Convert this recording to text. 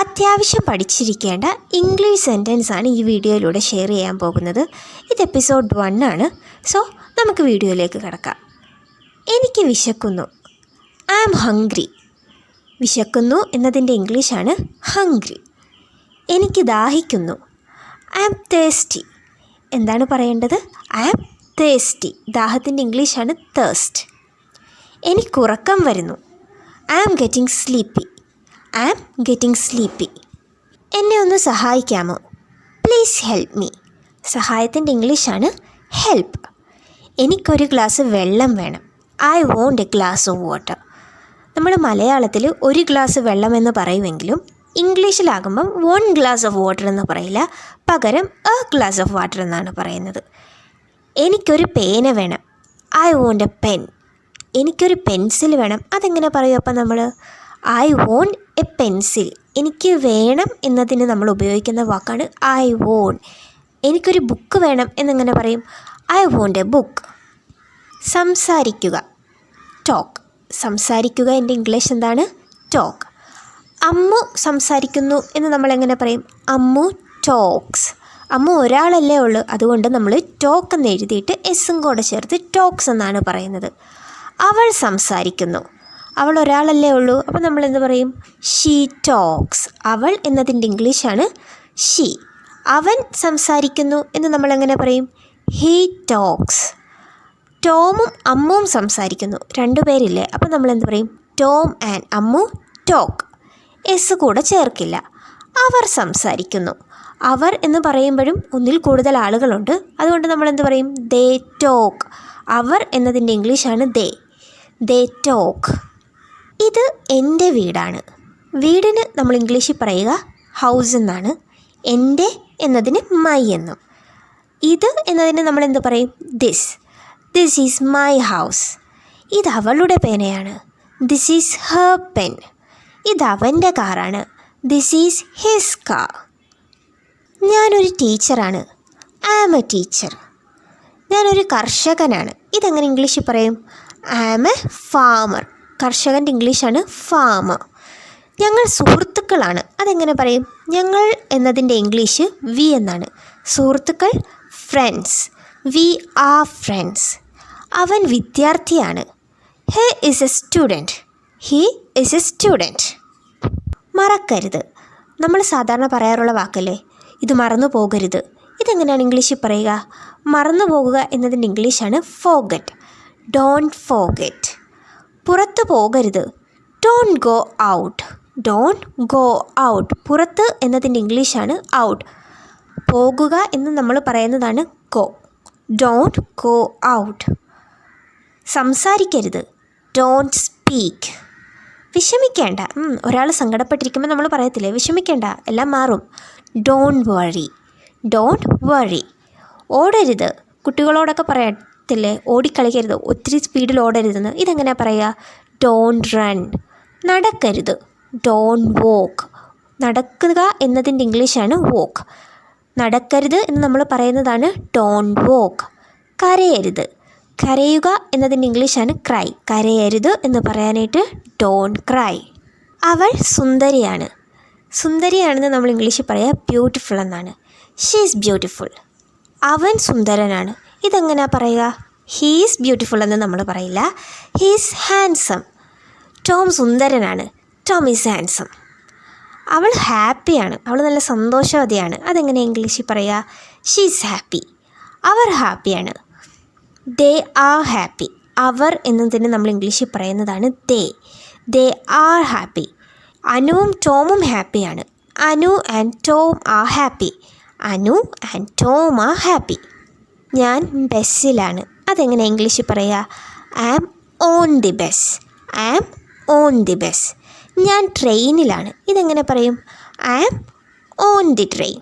അത്യാവശ്യം പഠിച്ചിരിക്കേണ്ട English sentence ആണ് ഈ വീഡിയോയിലൂടെ ഷെയർ ചെയ്യാൻ പോകുന്നത്. ഇത് എപ്പിസോഡ് 1 ആണ്. സോ നമുക്ക് വീഡിയോയിലേക്ക് കിടക്കാം. എനിക്ക് വിശക്കുന്നു. I am hungry. വിശക്കുന്നു എന്നതിൻ്റെ ഇംഗ്ലീഷാണ് ഹംഗ്രി. എനിക്ക് ദാഹിക്കുന്നു. I am thirsty. എന്താണ് പറയേണ്ടത്? I am thirsty. ദാഹത്തിൻ്റെ ഇംഗ്ലീഷാണ് തേഴ്സ്റ്റ്. എനിക്കുറക്കം വരുന്നു. I am getting sleepy. I am getting sleepy. എന്നെ ഒന്ന് സഹായിക്കാമോ? Please help me. സഹായത്തിൻ്റെ ഇംഗ്ലീഷാണ് ഹെൽപ്പ്. എനിക്കൊരു ഗ്ലാസ് വെള്ളം വേണം. I won't A glass of water. നമ്മൾ മലയാളത്തിൽ ഒരു ഗ്ലാസ് വെള്ളം എന്ന് പറയുമെങ്കിലും ഇംഗ്ലീഷിലാകുമ്പം 1 ഗ്ലാസ് ഓഫ് വാട്ടർ എന്ന് പറയില്ല, പകരം എ ഗ്ലാസ് ഓഫ് വാട്ടർ എന്നാണ് പറയുന്നത്. എനിക്കൊരു പേന വേണം. I won't A pen. എനിക്കൊരു പെൻസിൽ വേണം. അതെങ്ങനെ പറയും അപ്പം നമ്മൾ? I won't A pencil. എനിക്ക് വേണം എന്നതിന് നമ്മൾ ഉപയോഗിക്കുന്ന വാക്കാണ് ഐ വോണ്ട്. എനിക്കൊരു ബുക്ക് വേണം എന്നെങ്ങനെ പറയും? I won't A book. സംസാരിക്കുക. ടോക്ക്. സംസാരിക്കുക എൻ്റെ ഇംഗ്ലീഷ് എന്താണ്? ടോക്ക്. അമ്മു സംസാരിക്കുന്നു എന്ന് നമ്മളെങ്ങനെ പറയും? അമ്മു ടോക്സ്. അമ്മു ഒരാളല്ലേ ഉള്ളൂ, അതുകൊണ്ട് നമ്മൾ ടോക്ക് എന്ന് എഴുതിയിട്ട് എസ്സും കൂടെ ചേർത്ത് ടോക്സ് എന്നാണ് പറയുന്നത്. അവൾ സംസാരിക്കുന്നു. അവൾ ഒരാളല്ലേ ഉള്ളൂ, അപ്പോൾ നമ്മൾ എന്ത് പറയും? She talks. അവൾ എന്നതിൻ്റെ ഇംഗ്ലീഷാണ് ഷീ. അവൻ സംസാരിക്കുന്നു എന്ന് നമ്മളെങ്ങനെ പറയും? He talks. ടോമും അമ്മുവും സംസാരിക്കുന്നു. 2 പേരില്ലേ, അപ്പോൾ നമ്മൾ എന്ത് പറയും? Tom and Ammu talk. S കൂടെ ചേർക്കില്ല. അവർ സംസാരിക്കുന്നു. അവർ എന്ന് പറയുമ്പോഴും ഒന്നിൽ കൂടുതൽ ആളുകളുണ്ട്, അതുകൊണ്ട് നമ്മൾ എന്ത് പറയും? ദേ ടോക്ക്. അവർ എന്നതിൻ്റെ ഇംഗ്ലീഷാണ് ദേ. ദേ ടോക്ക്. ഇത് എൻ്റെ വീടാണ്. വീടിന് നമ്മൾ ഇംഗ്ലീഷിൽ പറയുക ഹൗസ് എന്നാണ്. എൻ്റെ എന്നതിന് മൈ എന്നും. ഇത് എന്നതിന് നമ്മൾ എന്ത് പറയും? This. This is my house. ഇത് അവളുടെ പേനയാണ്. This is her pen. ഇത് അവൻ്റെ കാറാണ്. This is his car. ഞാനൊരു ടീച്ചറാണ്. I am a teacher. ഞാനൊരു കർഷകനാണ്. ഇതെങ്ങനെ ഇംഗ്ലീഷിൽ പറയും? I am a farmer. കർഷകൻ്റെ ഇംഗ്ലീഷാണ് ഫാമർ. ഞങ്ങൾ സുഹൃത്തുക്കളാണ്. അതെങ്ങനെ പറയും? ഞങ്ങൾ എന്നതിൻ്റെ ഇംഗ്ലീഷ് വി എന്നാണ്. സുഹൃത്തുക്കൾ ഫ്രണ്ട്സ്. V are friends. അവൻ വിദ്യാർത്ഥിയാണ്. He is A student. He is A student. മറക്കരുത്. നമ്മൾ സാധാരണ പറയാറുള്ള വാക്കല്ലേ, ഇത് മറന്നു പോകരുത്. ഇതെങ്ങനെയാണ് ഇംഗ്ലീഷിൽ പറയുക? മറന്നു പോകുക എന്നതിൻ്റെ ഇംഗ്ലീഷാണ് ഫോർഗെറ്റ്. Don't forget. പുറത്ത് പോകരുത്. Don't go out. Don't go out. പുറത്ത് എന്നതിൻ്റെ ഇംഗ്ലീഷാണ് ഔട്ട്. പോകുക എന്ന് നമ്മൾ പറയുന്നതാണ് ഗോ. Don't go out. സംസാരിക്കരുത്. Don't speak. വിഷമിക്കേണ്ട. ഒരാൾ സങ്കടപ്പെട്ടിരിക്കുമ്പോൾ നമ്മൾ പറയത്തില്ലേ, വിഷമിക്കേണ്ട, എല്ലാം മാറും. Don't worry. Don't worry. ഓടരുത്. കുട്ടികളോടൊക്കെ പറയത്തില്ലേ, ഓടിക്കളിക്കരുത്, ഒത്തിരി സ്പീഡിൽ ഓടരുതെന്ന്. ഇതെങ്ങനെയാണ് പറയുക? Don't run. നടക്കരുത്. Don't walk. നടക്കുക എന്നതിൻ്റെ ഇംഗ്ലീഷാണ് വോക്ക്. നടക്കരുത് എന്ന് നമ്മൾ പറയുന്നതാണ് ഡോണ്ട് വോക്ക്. കരയരുത്. കരയുക എന്നതിൻ്റെ ഇംഗ്ലീഷാണ് ക്രൈ. കരയരുത് എന്ന് പറയാനായിട്ട് ഡോണ്ട് ക്രൈ. അവൾ സുന്ദരിയാണ്. സുന്ദരിയാണെന്ന് നമ്മൾ ഇംഗ്ലീഷിൽ പറയുക ബ്യൂട്ടിഫുൾ എന്നാണ്. She is beautiful. അവൻ സുന്ദരനാണ്. ഇതെങ്ങനെയാണ് പറയുക? ഹീ ഈസ് ബ്യൂട്ടിഫുൾ എന്ന് നമ്മൾ പറയില്ല. He is handsome. ടോം സുന്ദരനാണ്. Tom is handsome. അവൾ ഹാപ്പിയാണ്. അവൾ നല്ല സന്തോഷവതിയാണ്. അതെങ്ങനെ ഇംഗ്ലീഷിൽ പറയുക? She is happy. അവർ ഹാപ്പിയാണ്. They are happy. അവർ എന്നതിന് നമ്മൾ ഇംഗ്ലീഷിൽ പറയുന്നതാണ് ദേ. They are happy. അനുവും ടോമും ഹാപ്പിയാണ്. Anu and Tom are happy. Anu and Tom are happy. ഞാൻ ബസ്സിലാണ്. അതെങ്ങനെ ഇംഗ്ലീഷിൽ പറയുക? I am on the bus. I am on the bus. ഞാൻ ട്രെയിനിലാണ്. ഇതെങ്ങനെ പറയും? I am on the train.